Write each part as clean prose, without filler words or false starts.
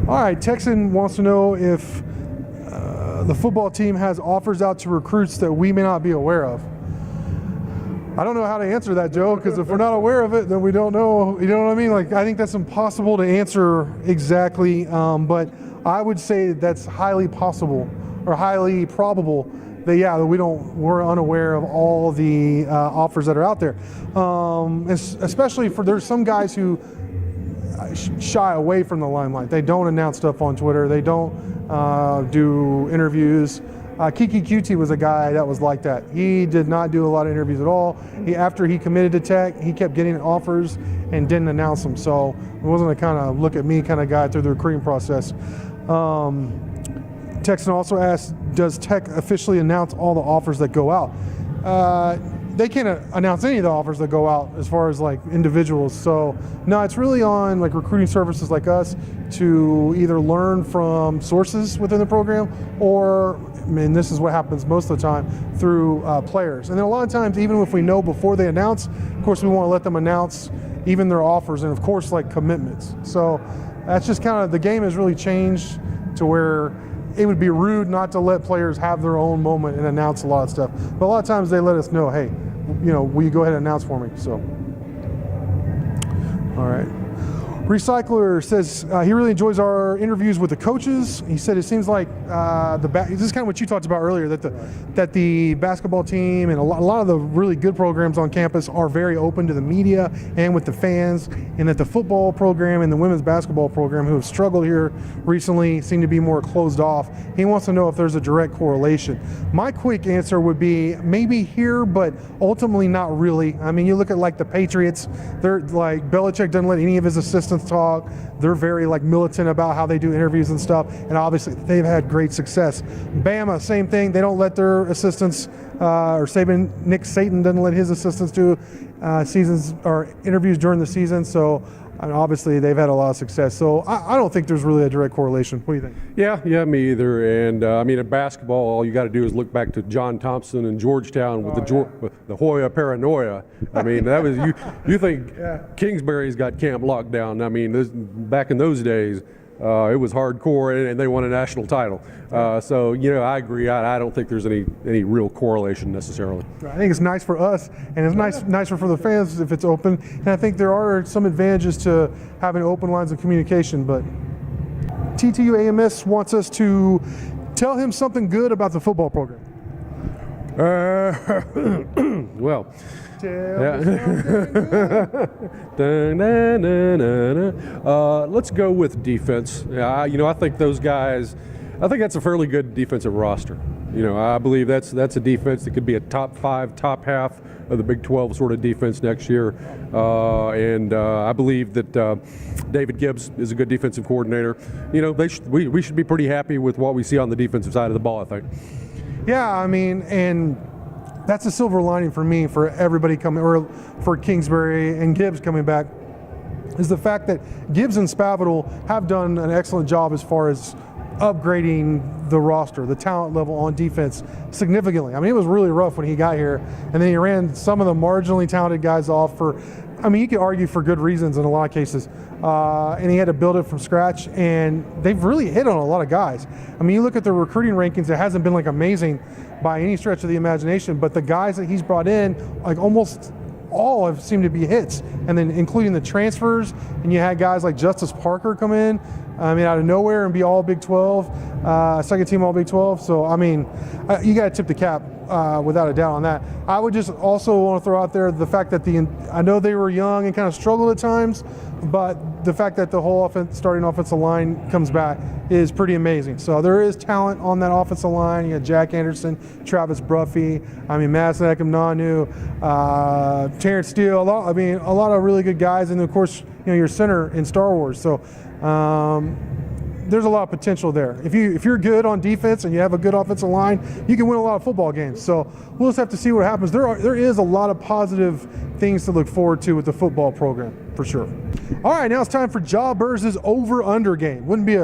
All right, Texan wants to know if the football team has offers out to recruits that we may not be aware of. I don't know how to answer that, Joe, because if we're not aware of it, then we don't know. You know what I mean? Like, I think that's impossible to answer exactly, but I would say that's highly possible or highly probable that, yeah, that we're unaware of all the offers that are out there. Especially there's some guys who shy away from the limelight. They don't announce stuff on Twitter. They don't do interviews. Kiki Cutie was a guy that was like that. He did not do a lot of interviews at all. After he committed to Tech, he kept getting offers and didn't announce them. So it wasn't a kind of look at me kind of guy through the recruiting process. Texan also asked, does Tech officially announce all the offers that go out? They can't announce any of the offers that go out as far as like individuals. So no, it's really on like recruiting services like us to either learn from sources within the program or, I mean, this is what happens most of the time, through players. And then a lot of times, even if we know before they announce, of course we want to let them announce even their offers and of course like commitments. So that's just kind of, the game has really changed to where it would be rude not to let players have their own moment and announce a lot of stuff. But a lot of times they let us know, hey, you know, will you go ahead and announce for me? So, all right. Recycler says he really enjoys our interviews with the coaches. He said it seems like this is kind of what you talked about earlier, that the basketball team and a lot of the really good programs on campus are very open to the media and with the fans, and that the football program and the women's basketball program, who have struggled here recently, seem to be more closed off. He wants to know if there's a direct correlation. My quick answer would be maybe here, but ultimately not really. I mean, you look at like the Patriots, they're like, Belichick doesn't let any of his assistants talk. They're very like militant about how they do interviews and stuff, and obviously they've had great success. Bama, same thing. They don't let their assistants Nick Saban doesn't let his assistants do seasons or interviews during the season. So obviously they've had a lot of success. So I don't think there's really a direct correlation. What do you think? Yeah, me either. And I mean, in basketball, all you got to do is look back to John Thompson and Georgetown with the Hoya paranoia. I mean, that was you think Kingsbury's got camp locked down. I mean, back in those days, it was hardcore, and they won a national title. So, you know, I agree. I don't think there's any real correlation necessarily. I think it's nice for us, and it's nicer for the fans if it's open. And I think there are some advantages to having open lines of communication. But TTU AMS wants us to tell him something good about the football program. Well. Let's go with defense. I think those guys, I think that's a fairly good defensive roster. You know, I believe that's a defense that could be a top 5, top half of the Big 12 sort of defense next year. And I believe that David Gibbs is a good defensive coordinator. You know, we should be pretty happy with what we see on the defensive side of the ball, I think. Yeah, I mean, and that's a silver lining for me, for everybody coming, or for Kingsbury and Gibbs coming back, is the fact that Gibbs and Spavital have done an excellent job as far as upgrading the roster, the talent level on defense significantly. I mean, it was really rough when he got here, and then he ran some of the marginally talented guys off for, I mean, you could argue for good reasons in a lot of cases, and he had to build it from scratch, and they've really hit on a lot of guys. I mean, you look at the recruiting rankings, it hasn't been like amazing by any stretch of the imagination, but the guys that he's brought in, like almost all have seemed to be hits, and then including the transfers, and you had guys like Justice Parker come in, I mean, out of nowhere and be all Big 12, second team all Big 12. So, I mean, you got to tip the cap without a doubt on that. I would just also want to throw out there the fact that I know they were young and kind of struggled at times, but the fact that the whole starting offensive line comes back is pretty amazing. So there is talent on that offensive line. You got Jack Anderson, Travis Bruffy, I mean, Madison Ekamnanu, Terrence Steele, a lot of really good guys, and of course, you know, your center in Star Wars. So there's a lot of potential there. If you're good on defense and you have a good offensive line, you can win a lot of football games. So we'll just have to see what happens. There is a lot of positive things to look forward to with the football program, for sure. All right, now it's time for Ja Burz's over-under game. Wouldn't be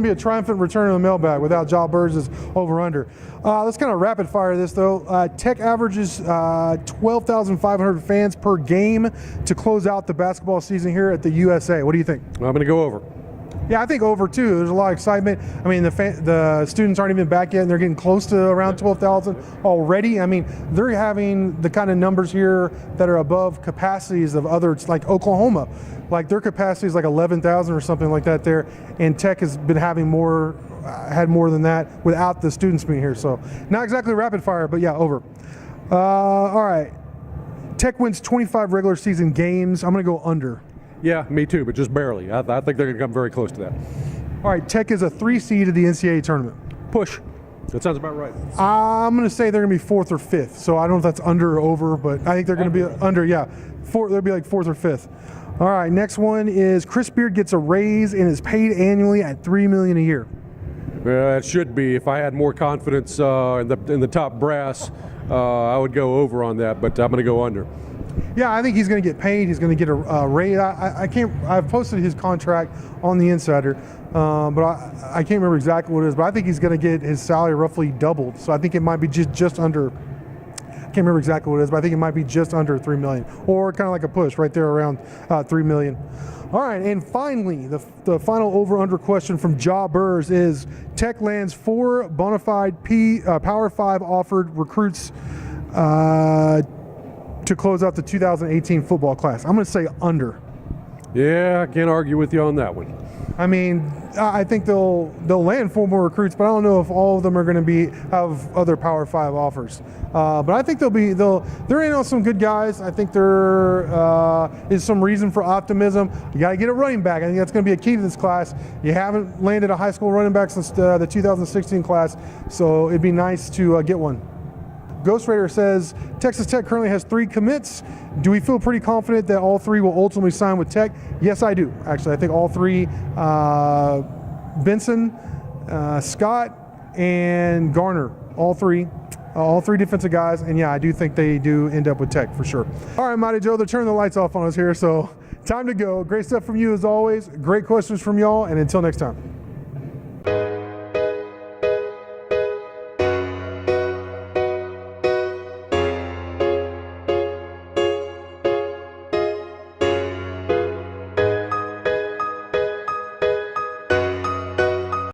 a triumphant return of the mailbag without Ja Burz's over-under. Let's kind of rapid fire this though. Tech averages 12,500 fans per game to close out the basketball season here at the USA. What do you think? I'm going to go over. Yeah, I think over too. There's a lot of excitement. I mean, the students aren't even back yet, and they're getting close to around 12,000 already. I mean, they're having the kind of numbers here that are above capacities of others, like Oklahoma. Like their capacity is like 11,000 or something like that there, and Tech has been having more, had more than that without the students being here. So not exactly rapid fire, but yeah, over. All right, Tech wins 25 regular season games. I'm going to go under. Yeah, me too, but just barely. I think they're going to come very close to that. All right, Tech is a 3 seed of the NCAA tournament. Push. That sounds about right. I'm going to say they're going to be 4th or 5th. So I don't know if that's under or over, but I think they're going to be under, yeah. They'll be like 4th or 5th. All right, next one is Chris Beard gets a raise and is paid annually at $3 million a year. It should be. If I had more confidence in the top brass, I would go over on that, but I'm going to go under. Yeah, I think he's going to get paid. He's going to get a raise. I've posted his contract on the Insider, but I can't remember exactly what it is. But I think he's going to get his salary roughly doubled. So I think it might be just under. I can't remember exactly what it is, but I think it might be just under $3 million, or kind of like a push right there around $3 million. All right, and finally, the final over/under question from Ja Burrs is: Tech lands 4 bona fide Power 5 offered recruits to close out the 2018 football class. I'm going to say under. Yeah, I can't argue with you on that one. I mean, I think they'll land 4 more recruits, but I don't know if all of them are going to have other Power 5 offers. But I think they're in on some good guys. I think there is some reason for optimism. You got to get a running back. I think that's going to be a key to this class. You haven't landed a high school running back since the 2016 class, so it'd be nice to get one. Ghost Raider says, Texas Tech currently has 3 commits. Do we feel pretty confident that all 3 will ultimately sign with Tech? Yes, I do. Actually, I think all 3, Benson, Scott, and Garner, all 3 defensive guys. And yeah, I do think they do end up with Tech for sure. All right, Mighty Joe, they're turning the lights off on us here, so time to go. Great stuff from you as always. Great questions from y'all, and until next time.